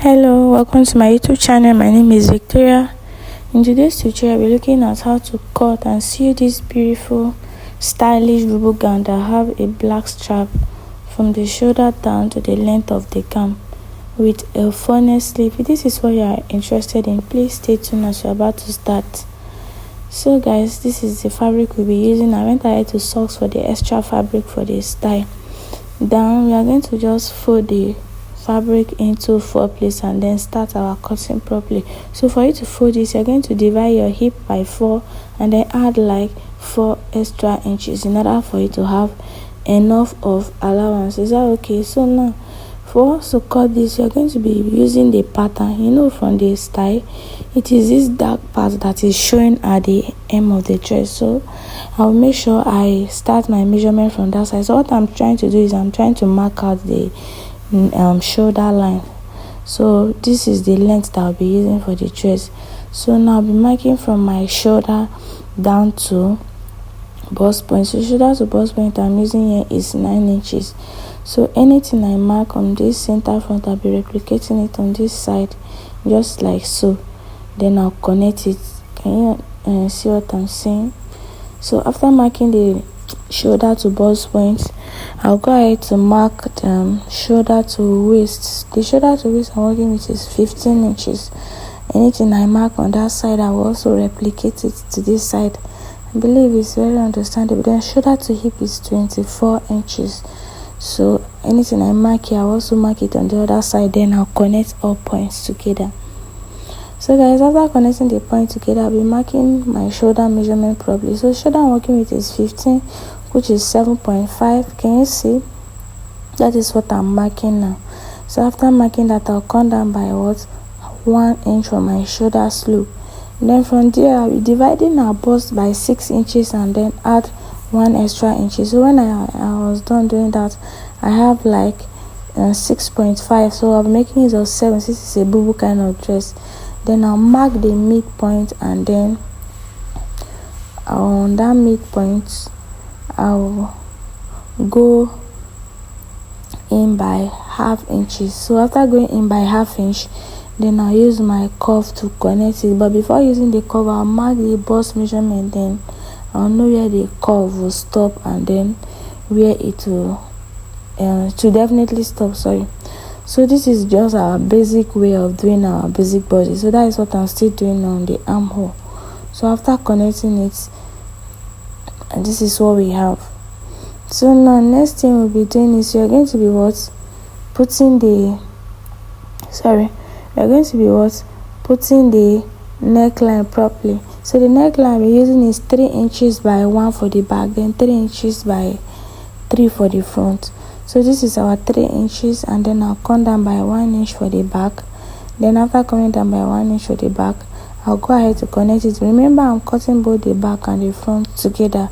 Hello, welcome to my YouTube channel. My name is Victoria. In today's tutorial, we're looking at how to cut and sew this beautiful stylish bubu gown that have a black strap from the shoulder down to the length of the gown with a funnel sleeve. If this is what you are interested in, please stay tuned as we're about to start. So guys, this is the fabric we'll be using. I went ahead to socks for the extra fabric for the style. Down, we are going to just fold the fabric into 4 places and then start our cutting properly. So for you to fold this, you're going to divide your hip by 4 and then add like 4 extra inches in order for you to have enough of allowance. Is that okay? So now for us to cut this, you're going to be using the pattern, from the style. It is this dark part that is showing at the hem of the dress. So I'll make sure I start my measurement from that side. So what I'm trying to do is I'm trying to mark out the shoulder line. So this is the length that I'll be using for the dress. So now I'll be marking from my shoulder down to bust point. So shoulder to bust point I'm using here is 9 inches. So anything I mark on this center front, I'll be replicating it on this side just like so. Then I'll connect it. Can you see what I'm saying? So after marking the shoulder to bust point, I'll go ahead to mark the shoulder to waist. The shoulder to waist I'm working with is 15 inches. Anything I mark on that side, I will also replicate it to this side. I believe it's very understandable. Then shoulder to hip is 24 inches. So anything I mark here, I'll also mark it on the other side. Then I'll connect all points together. So guys, after connecting the point together, I'll be marking my shoulder measurement properly. So shoulder I'm working with is 15, which is 7.5. Can you see? That is what I'm marking now. So after marking that, I'll come down by 1 inch from my shoulder slope. Then from there, I'll be dividing our bust by 6 inches and then add 1 extra inches. So when I was done doing that, I have like 6.5. So I'll be making use of 7 since it's a bubu kind of dress. Then I'll mark the midpoint, and then on that midpoint I'll go in by half inches. So after going in by half inch, then I'll use my curve to connect it. But before using the curve, I'll mark the bust measurement. Then I'll know where the curve will stop and then where it will to definitely stop. So this is just our basic way of doing our basic body. So that is what I'm still doing on the armhole. So after connecting it, and this is what we have. So now next thing we'll be doing is you're going to be putting the neckline properly. So the neckline we're using is 3 inches by 1 for the back, then 3 inches by 3 for the front. So this is our 3 inches, and then I'll come down by 1 inch for the back. Then after coming down by 1 inch for the back, I'll go ahead to connect it. Remember, I'm cutting both the back and the front together.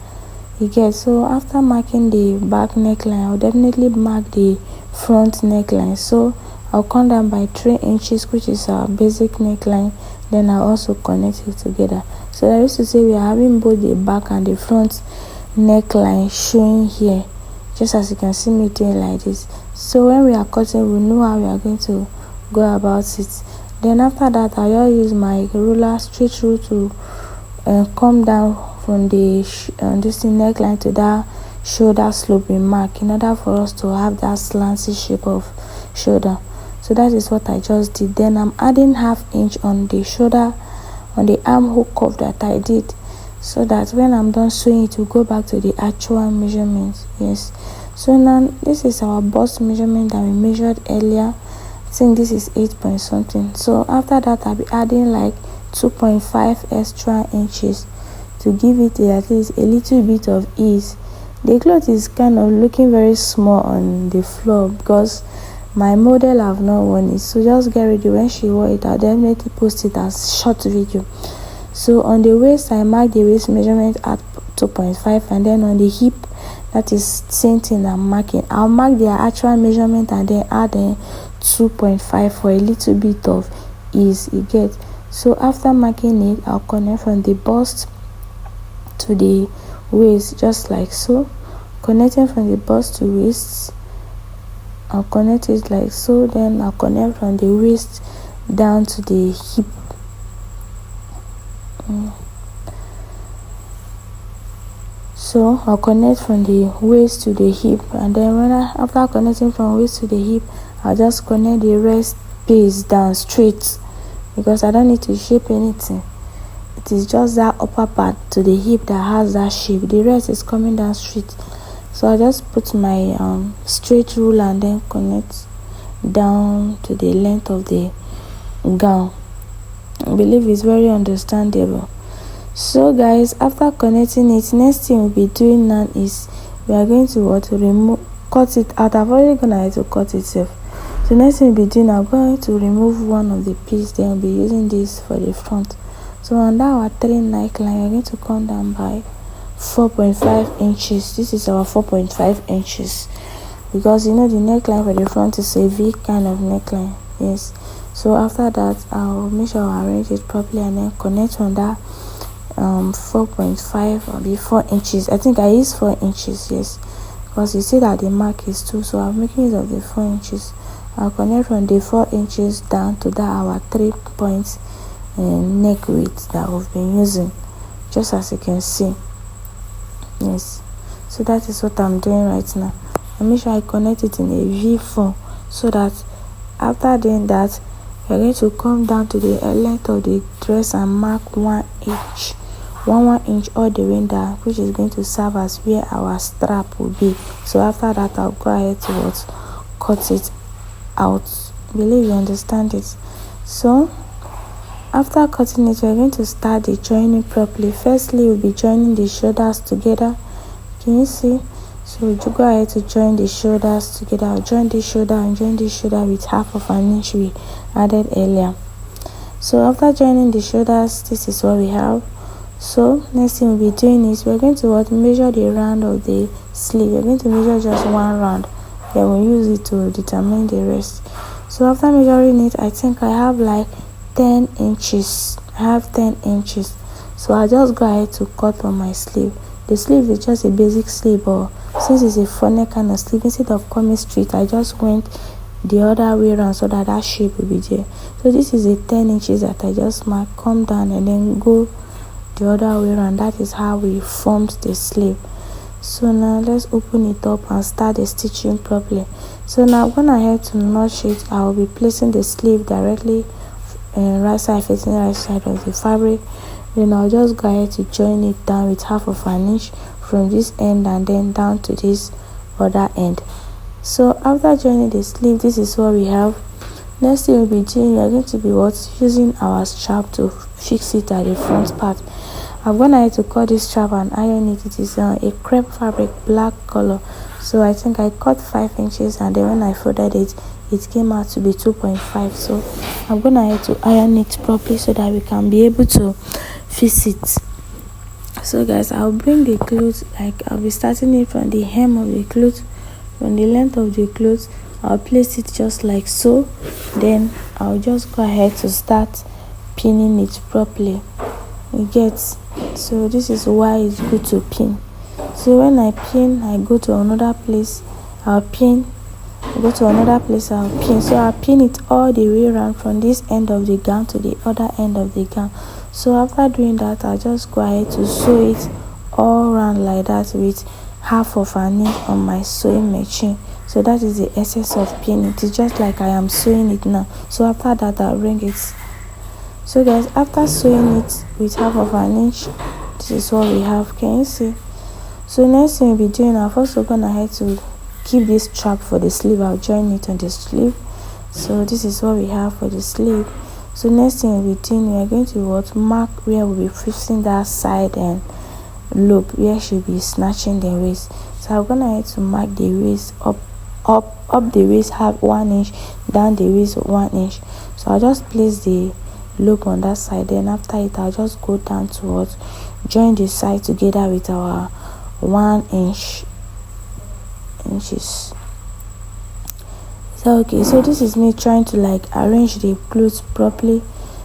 So after marking the back neckline, I'll definitely mark the front neckline. So I'll come down by 3 inches, which is our basic neckline. Then I'll also connect it together. So that is to say we are having both the back and the front neckline showing here, just as you can see me doing like this. So when we are cutting, we know how we are going to go about it. Then after that, I'll use my ruler, straight rule, to come down from the this neckline to that shoulder slope we mark, in order for us to have that slanty shape of shoulder. So that is what I just did. Then I'm adding half inch on the shoulder, on the armhole curve that I did, so that when I'm done sewing, it will go back to the actual measurement. Yes. So now this is our bust measurement that we measured earlier. I think this is 8 point something. So after that, I'll be adding like 2.5 extra inches to give it at least a little bit of ease. The cloth is kind of looking very small on the floor because my model have not worn it. So just get ready. When she wore it, I'll definitely post it as short video. So on the waist, I mark the waist measurement at 2.5, and then on the hip, that is same thing I'm marking. I'll mark their actual measurement and then add 2.5 for a little bit of ease. So after marking it, I'll connect from the bust to the waist, just like so. Connecting from the bust to waist, I'll connect it like so, then I'll connect from the waist down to the hip. So I'll connect from the waist to the hip, and then after connecting from waist to the hip, I'll just connect the rest piece down straight, because I don't need to shape anything. It is just that upper part to the hip that has that shape. The rest is coming down straight. So I just put my straight ruler and then connect down to the length of the gown. I believe it's very understandable. So guys, after connecting it, next thing we'll be doing now is we are going to cut it out. I've already gone ahead to cut itself. So next thing we'll be doing, I'm going to remove one of the piece, then we'll be using this for the front. So under our 3 neckline, we're going to come down by 4.5 inches. This is our 4.5 inches, because the neckline for the front is a V kind of neckline. Yes. So after that, I'll make sure I arrange it properly and then connect on that 4.5 or be 4 inches. I think I use 4 inches, yes, because you see that the mark is 2, so I'm making use of the 4 inches. I'll connect from the 4 inches down to that our 3 points neck width that we've been using, just as you can see. Yes, so that is what I'm doing right now. I make sure I connect it in a V form, so that after doing that, we're going to come down to the length of the dress and mark 1 inch, 1 inch all the way down, which is going to serve as where our strap will be. So after that, I'll go ahead to cut it out. I believe you understand it. So after cutting it, we're going to start the joining properly. Firstly, we'll be joining the shoulders together. Can you see? So you go ahead to join the shoulders together. I'll join this shoulder and join this shoulder with half of an inch we added earlier. So after joining the shoulders, this is what we have. So next thing we'll be doing is we're going to measure the round of the sleeve. We're going to measure just 1 round, then we'll use it to determine the rest. So after measuring it, I think I have like 10 inches. I have 10 inches. So I'll just go ahead to cut on my sleeve. The sleeve is just a basic sleeve, but since it's a funnel kind of sleeve, instead of coming straight, I just went the other way around so that that shape will be there. So this is a 10 inches that I just mark, come down and then go the other way around. That is how we formed the sleeve. So now let's open it up and start the stitching properly. So now when I head to notch it, I will be placing the sleeve directly right side facing right side of the fabric. Then I'll just go ahead to join it down with half of an inch from this end and then down to this other end. So after joining the sleeve, this is what we have. Next thing we'll be doing, we're going to be using our strap to fix it at the front part. I'm gonna have to cut this strap and iron it. It is a crepe fabric, black color. So I think I cut 5 inches, and then when I folded it, it came out to be 2.5. So I'm gonna have to iron it properly so that we can be able to fix it. So guys, I'll bring the clothes, like I'll be starting it from the hem of the clothes, from the length of the clothes. I'll place it just like so. Then I'll just go ahead to start pinning it properly. You get? So this is why it's good to pin. So when I pin, I go to another place, I'll pin. I go to another place, I'll pin. So I'll pin it all the way around from this end of the gown to the other end of the gown. So after doing that, I'll just go ahead to sew it all around like that with half of an inch on my sewing machine. So that is the essence of pinning. It's just like I am sewing it now. So after that, I'll ring it. So guys, after sewing it with half of an inch, this is what we have. Can you see? So next thing we'll be doing, I'm also gonna have to keep this strap for the sleeve. I'll join it on the sleeve. So this is what we have for the sleeve. So next thing we'll be doing, we are going to mark where we'll be fixing that side and loop where she'll be snatching the waist. So I'm gonna have to mark the waist up the waist half 1 inch, down the waist 1 inch. So I'll just place the loop on that side, then after it I'll just go down towards join the side together with our 1 inches. So okay, so this is me trying to like arrange the clothes properly.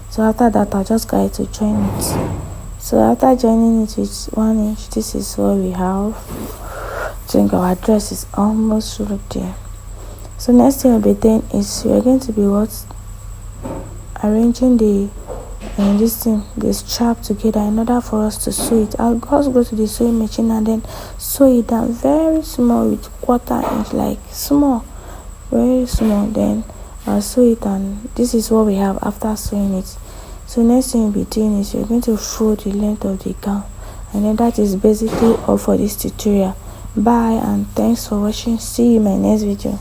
So after that, I'll just go ahead to join it. So after joining it with 1 inch, this is what we have. I think our dress is almost through there. So next thing we'll be doing is we are going to be arranging the strap together in order for us to sew it. I'll just go to the sewing machine and then sew it down very small with 1/4 inch, like small, very small. Then I'll sew it, and this is what we have after sewing it. So next thing we'll be doing is we're going to fold the length of the gown, and then that is basically all for this tutorial. Bye, and thanks for watching. See you in my next video.